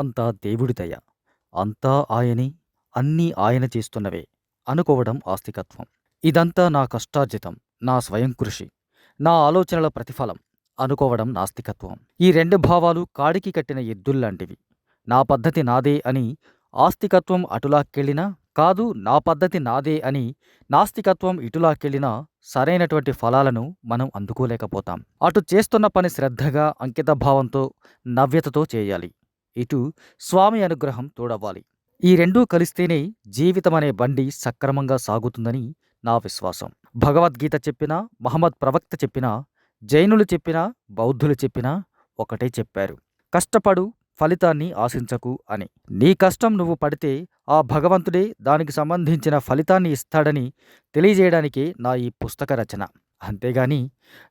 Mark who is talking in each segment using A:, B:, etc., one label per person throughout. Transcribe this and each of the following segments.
A: అంతా దేవుడి దయ. అంతా ఆయనే, అన్నీ ఆయన చేస్తున్నవే అనుకోవడం ఆస్తికత్వం. ఇదంతా నా కష్టార్జితం, నా స్వయం కృషి, నా ఆలోచనల ప్రతిఫలం అనుకోవడం నాస్తికత్వం. ఈ రెండు భావాలు కాడికి కట్టిన ఎద్దుల్లాంటివి. నా పద్ధతి నాదే అని ఆస్తికత్వం అటులాక్కెళ్ళినా, కాదు నా పద్ధతి నాదే అని నాస్తికత్వం ఇటులాక్కెళ్ళినా సరైనటువంటి ఫలాలను మనం అందుకోలేకపోతాం. అటు చేస్తున్న పని శ్రద్ధగా, అంకితభావంతో, నవ్యతతో చేయాలి. ఇటు స్వామి అనుగ్రహం తోడవ్వాలి. ఈ రెండూ కలిస్తేనే జీవితమనే బండి సక్రమంగా సాగుతుందని నా విశ్వాసం. భగవద్గీత చెప్పినా, మహమ్మద్ ప్రవక్త చెప్పినా, జైనులు చెప్పినా, బౌద్ధులు చెప్పినా ఒకటే చెప్పారు: కష్టపడు, ఫలితాన్ని ఆశించకు అని. నీ కష్టం నువ్వు పడితే ఆ భగవంతుడే దానికి సంబంధించిన ఫలితాన్ని ఇస్తాడని తెలియజేయడానికే నా ఈ పుస్తక రచన. అంతేగాని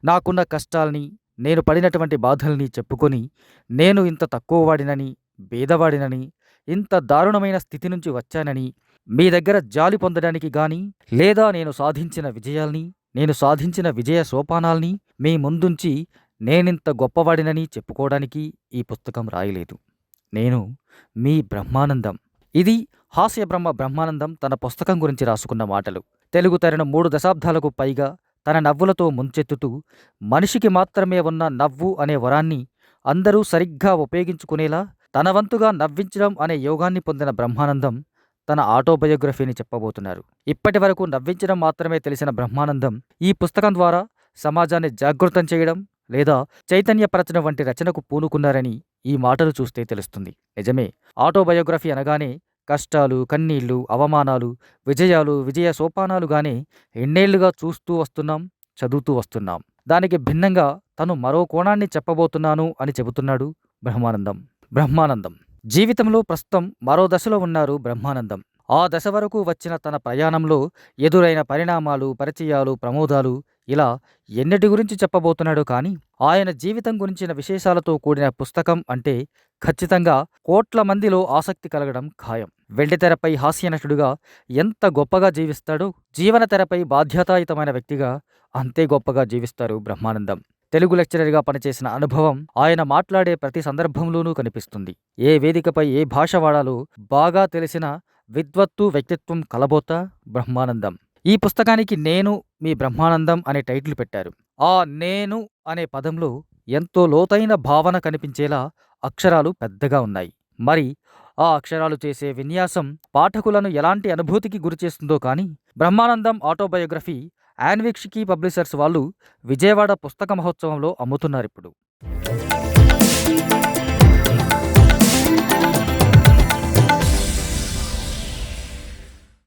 A: నాకున్న కష్టాల్ని, నేను పడినటువంటి బాధల్ని చెప్పుకొని నేను ఇంత తక్కువవాడినని, బీదవాడినని, ఇంత దారుణమైన స్థితి నుంచి వచ్చానని మీ దగ్గర జాలి పొందడానికి గాని, లేదా నేను సాధించిన విజయాల్ని, నేను సాధించిన విజయ సోపానాల్ని మీ ముందుంచి నేనింత గొప్పవాడినని చెప్పుకోవడానికి ఈ పుస్తకం రాయలేదు. నేను మీ బ్రహ్మానందం. ఇది హాస్య బ్రహ్మానందం తన పుస్తకం గురించి రాసుకున్న మాటలు. తెలుగు తెరను 3 దశాబ్దాలకు పైగా తన నవ్వులతో ముంచెత్తుతూ, మనిషికి మాత్రమే ఉన్న నవ్వు అనే వరాన్ని అందరూ సరిగ్గా ఉపయోగించుకునేలా తన వంతుగా నవ్వించడం అనే యోగాన్ని పొందిన బ్రహ్మానందం తన ఆటోబయోగ్రఫీని చెప్పబోతున్నారు. ఇప్పటి వరకు నవ్వించడం మాత్రమే తెలిసిన బ్రహ్మానందం ఈ పుస్తకం ద్వారా సమాజాన్ని జాగృతం చేయడం లేదా చైతన్యపరచడం వంటి రచనకు పూనుకున్నారని ఈ మాటలు చూస్తే తెలుస్తుంది. నిజమే, ఆటోబయోగ్రఫీ అనగానే కష్టాలు, కన్నీళ్లు, అవమానాలు, విజయాలు, విజయ సోపానాలుగానే ఎన్నేళ్లుగా చూస్తూ వస్తున్నాం, చదువుతూ వస్తున్నాం. దానికి భిన్నంగా తను మరో కోణాన్ని చెప్పబోతున్నాను అని చెబుతున్నాడు బ్రహ్మానందం. జీవితంలో ప్రస్తుతం మరో దశలో ఉన్నారు బ్రహ్మానందం. ఆ దశ వరకు వచ్చిన తన ప్రయాణంలో ఎదురైన పరిణామాలు, పరిచయాలు, ప్రమోదాలు, ఇలా ఎన్నిటి గురించి చెప్పబోతున్నాడో కానీ ఆయన జీవితం గురించిన విశేషాలతో కూడిన పుస్తకం అంటే ఖచ్చితంగా కోట్ల మందిలో ఆసక్తి కలగడం ఖాయం. వెండితెరపై హాస్యనటుడుగా ఎంత గొప్పగా జీవిస్తాడో, జీవన తెరపై బాధ్యతాయుతమైన వ్యక్తిగా అంతే గొప్పగా జీవిస్తారు బ్రహ్మానందం. తెలుగు లెక్చరర్గా పనిచేసిన అనుభవం ఆయన మాట్లాడే ప్రతి సందర్భంలోనూ కనిపిస్తుంది. ఏ వేదికపై ఏ భాష వాడాలో బాగా తెలిసిన విద్వత్తు, వ్యక్తిత్వం కలబోత బ్రహ్మానందం. ఈ పుస్తకానికి నేను మీ బ్రహ్మానందం అనే టైటిల్ పెట్టారు. ఆ నేను అనే పదంలో ఎంతో లోతైన భావన కనిపించేలా అక్షరాలు పెద్దగా ఉన్నాయి. మరి ఆ అక్షరాలు చేసే విన్యాసం పాఠకులను ఎలాంటి అనుభూతికి గురిచేస్తుందో కానీ బ్రహ్మానందం ఆటోబయోగ్రఫీ యాన్వీక్షికి పబ్లిషర్స్ వాళ్ళు విజయవాడ పుస్తక మహోత్సవంలో అమ్ముతున్నారిప్పుడు.